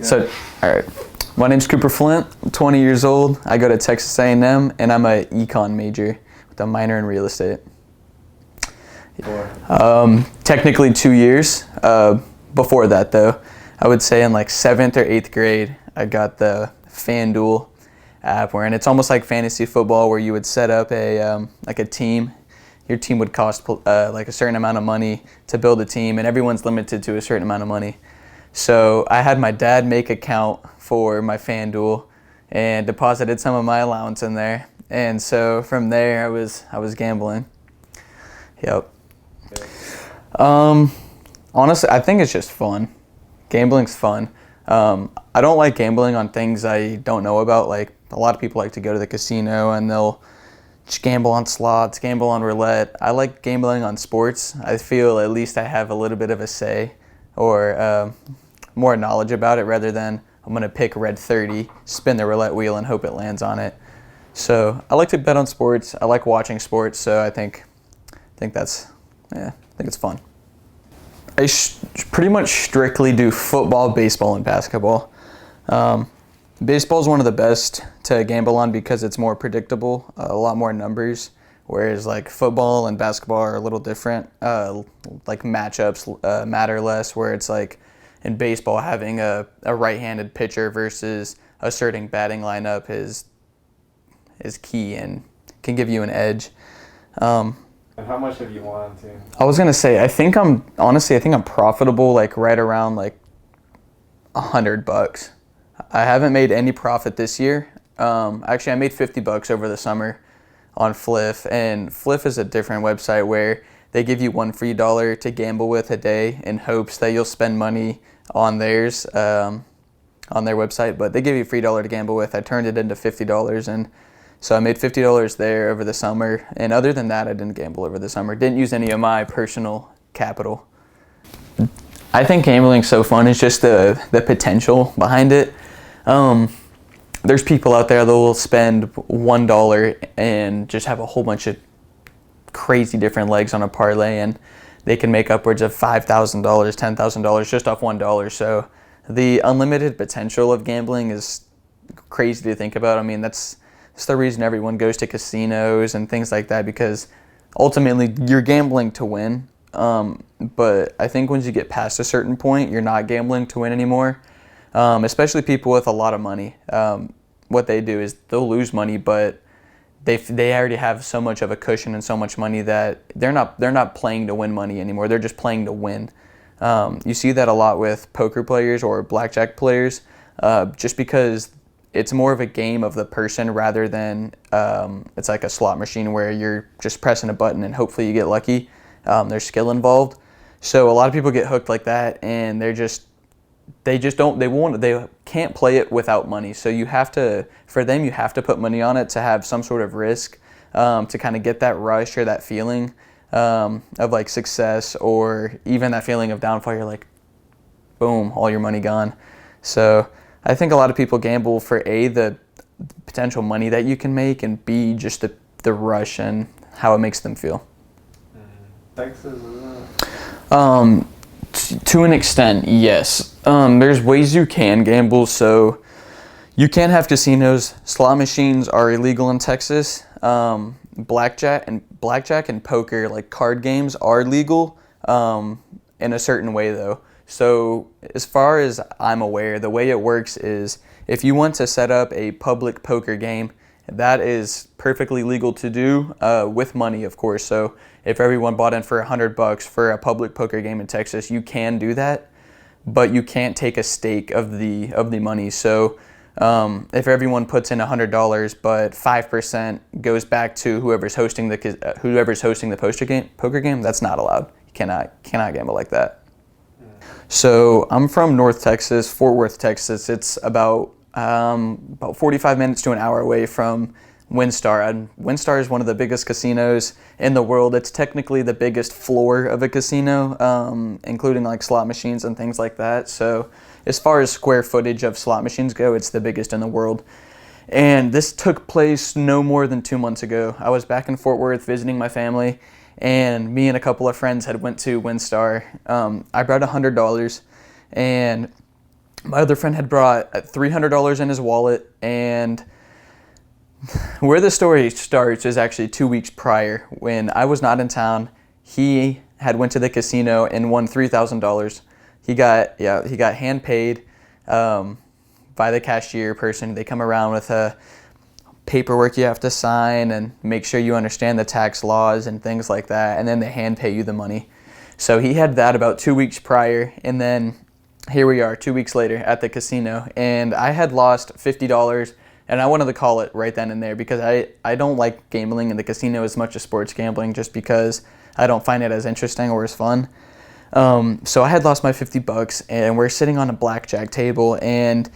So, all right. My name's Cooper Flint. I'm 20 years old. I go to Texas A&M, and I'm a econ major with a minor in real estate. Technically 2 years. Before that, though, I would say in like 7th or 8th grade, I got the FanDuel app, and it's almost like fantasy football, where you would set up a team. Your team would cost like a certain amount of money to build a team, and everyone's limited to a certain amount of money. So I had my dad make account for my FanDuel and deposited some of my allowance in there. And so from there, I was gambling. Yep. Honestly, I think it's just fun. Gambling's fun. I don't like gambling on things I don't know about. Like, a lot of people like to go to the casino and they'll just gamble on slots, gamble on roulette. I like gambling on sports. I feel at least I have a little bit of a say or more knowledge about it, rather than I'm going to pick red 30, spin the roulette wheel, and hope it lands on it. So I like to bet on sports. I like watching sports, so I think it's fun. I pretty much strictly do football, baseball, and basketball. Baseball is one of the best to gamble on because it's more predictable, a lot more numbers, whereas like football and basketball are a little different. Like matchups matter less, where it's like in baseball having a right-handed pitcher versus a certain batting lineup is key and can give you an edge. And how much have you won, too? I was gonna say, I think I'm profitable like right around like $100. I haven't made any profit this year. Actually, I made $50 over the summer on Fliff, and Fliff is a different website where they give you one free dollar to gamble with a day in hopes that you'll spend money on theirs, on their website, but they give you a free dollar to gamble with. I turned it into $50, and so I made $50 there over the summer, and other than that, I didn't gamble over the summer. Didn't use any of my personal capital. I think gambling's so fun. It's just the potential behind it. There's people out there that will spend $1 and just have a whole bunch of crazy different legs on a parlay, and they can make upwards of $5,000, $10,000 just off $1. So the unlimited potential of gambling is crazy to think about. I mean, that's the reason everyone goes to casinos and things like that, because ultimately you're gambling to win. But I think once you get past a certain point, you're not gambling to win anymore. Especially people with a lot of money. What they do is they'll lose money, but they already have so much of a cushion and so much money that they're not playing to win money anymore. They're just playing to win. You see that a lot with poker players or blackjack players, just because it's more of a game of the person rather than it's like a slot machine where you're just pressing a button and hopefully you get lucky. There's skill involved. So a lot of people get hooked like that, and they can't play it without money. So you have to put money on it to have some sort of risk, to kind of get that rush or that feeling of like success, or even that feeling of downfall. You're like, boom, all your money gone. So I think a lot of people gamble for A, the potential money that you can make, and B, just the rush and how it makes them feel. Texas, to an extent, yes. There's ways you can gamble. So you can have casinos. Slot machines are illegal in Texas. Blackjack and poker, like card games, are legal in a certain way, though. So as far as I'm aware, the way it works is if you want to set up a public poker game, that is perfectly legal to do, with money, of course. So if everyone bought in for $100 for a public poker game in Texas, you can do that, but you can't take a stake of the money. So if everyone puts in $100, but 5% goes back to whoever's hosting the poker game, that's not allowed. You cannot gamble like that. So I'm from North Texas, Fort Worth, Texas. It's about 45 minutes to an hour away from WinStar. And WinStar is one of the biggest casinos in the world. It's technically the biggest floor of a casino, including like slot machines and things like that. So as far as square footage of slot machines go, it's the biggest in the world. And this took place no more than 2 months ago. I was back in Fort Worth visiting my family, and me and a couple of friends had went to WinStar. I brought $100, and My other friend had brought $300 in his wallet, and where the story starts is actually 2 weeks prior when I was not in town. He had went to the casino and won $3,000. He got hand paid by the cashier person. They come around with a paperwork you have to sign and make sure you understand the tax laws and things like that, and then they hand pay you the money. So he had that about 2 weeks prior, and then here we are 2 weeks later at the casino, and I had lost $50, and I wanted to call it right then and there because I don't like gambling in the casino as much as sports gambling, just because I don't find it as interesting or as fun. So I had lost my $50, and we're sitting on a blackjack table, and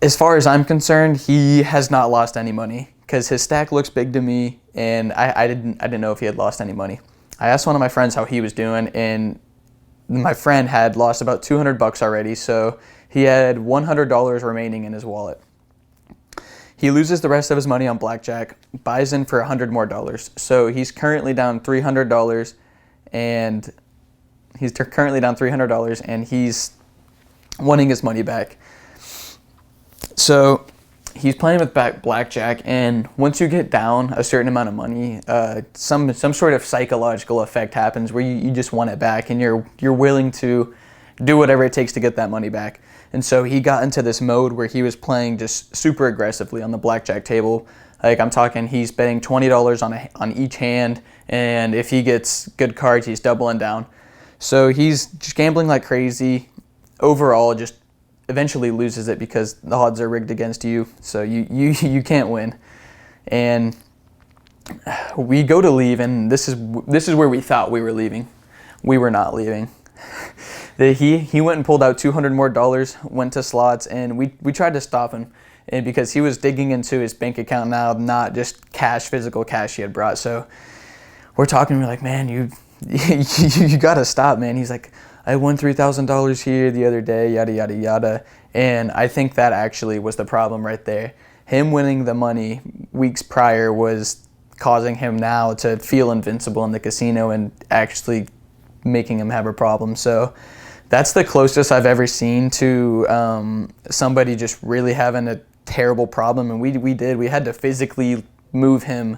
as far as I'm concerned, he has not lost any money because his stack looks big to me, and I didn't know if he had lost any money. I asked one of my friends how he was doing, and my friend had lost about $200 already, so he had $100 remaining in his wallet. He loses the rest of his money on blackjack, buys in for $100 more. So he's currently down $300, and he's wanting his money back. So he's playing with blackjack, and once you get down a certain amount of money, some sort of psychological effect happens where you just want it back, and you're willing to do whatever it takes to get that money back. And so he got into this mode where he was playing just super aggressively on the blackjack table. Like, I'm talking, he's betting $20 on each hand, and if he gets good cards, he's doubling down. So he's just gambling like crazy. Overall, just eventually loses it because the odds are rigged against you, so you can't win. And we go to leave, and this is where we thought we were leaving. We were not leaving. He went and pulled out $200 more, went to slots, and we tried to stop him, and because he was digging into his bank account now, not just physical cash he had brought. So we're talking, we're like, man, you gotta stop, man. He's like, I won $3,000 here the other day, yada, yada, yada. And I think that actually was the problem right there. Him winning the money weeks prior was causing him now to feel invincible in the casino and actually making him have a problem. So that's the closest I've ever seen to somebody just really having a terrible problem. And we had to physically move him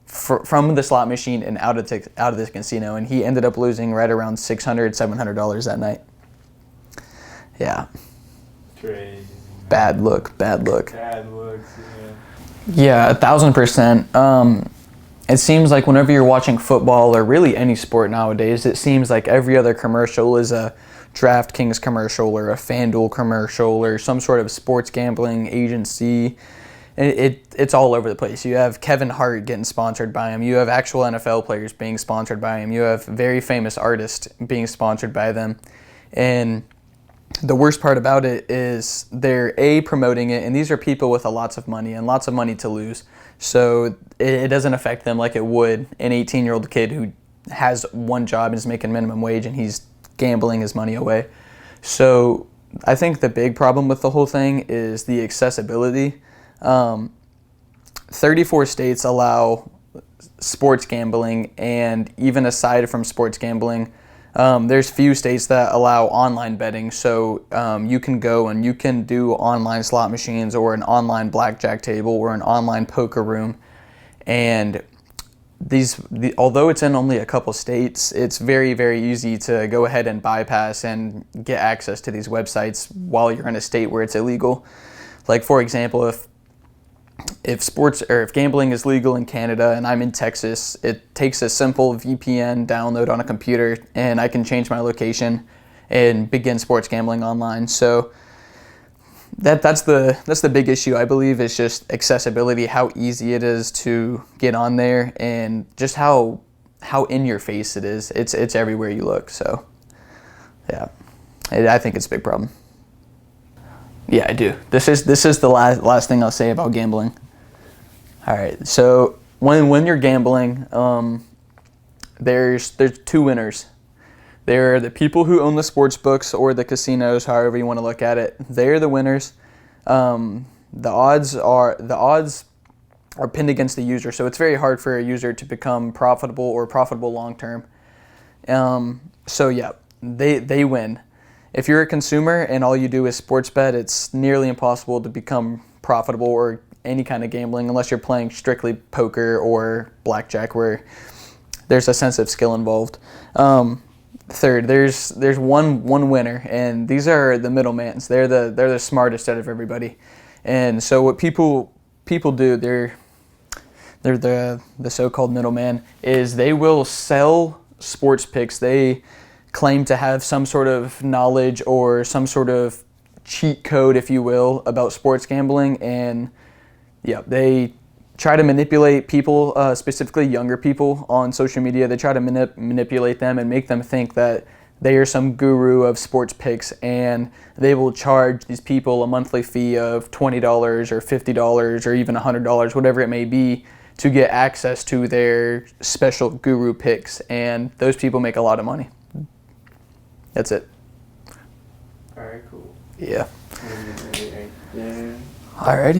from the slot machine and out of the casino, and he ended up losing right around $600-$700 that night. Yeah. Crazy. Bad look. Bad looks, Yeah, 1,000%. It seems like whenever you're watching football or really any sport nowadays, it seems like every other commercial is a DraftKings commercial or a FanDuel commercial or some sort of sports gambling agency. It's all over the place. You have Kevin Hart getting sponsored by him. You have actual NFL players being sponsored by him. You have very famous artists being sponsored by them. And the worst part about it is they're promoting it, and these are people with lots of money and lots of money to lose. So it doesn't affect them like it would an 18-year-old kid who has one job and is making minimum wage, and he's gambling his money away. So I think the big problem with the whole thing is the accessibility. 34 states allow sports gambling, and even aside from sports gambling, there's few states that allow online betting. So you can go and you can do online slot machines or an online blackjack table or an online poker room. And although it's in only a couple states, it's very, very easy to go ahead and bypass and get access to these websites while you're in a state where it's illegal. Like, for example, if gambling is legal in Canada and I'm in Texas, it takes a simple VPN download on a computer, and I can change my location and begin sports gambling online. So that's the big issue, I believe, is just accessibility, how easy it is to get on there, and just how in your face it is. It's everywhere you look. So yeah, I think it's a big problem. Yeah, I do. This is the last thing I'll say about gambling. All right, so when you're gambling, there's two winners. There are the people who own the sports books or the casinos, however you want to look at it. They're the winners. The odds are pinned against the user, so it's very hard for a user to become profitable or profitable long term. So yeah, they win. if you're a consumer and all you do is sports bet, it's nearly impossible to become profitable or any kind of gambling unless you're playing strictly poker or blackjack, where there's a sense of skill involved. Third, there's one winner, and these are the middlemans. They're the smartest out of everybody. And so what people do, they're the so-called middleman, is they will sell sports picks. They claim to have some sort of knowledge or some sort of cheat code, if you will, about sports gambling, and yeah, they try to manipulate people, specifically younger people on social media. They try to manipulate them and make them think that they are some guru of sports picks, and they will charge these people a monthly fee of $20 or $50 or even $100, whatever it may be, to get access to their special guru picks, and those people make a lot of money. That's it. Alright, cool. Yeah. Yeah. Alrighty.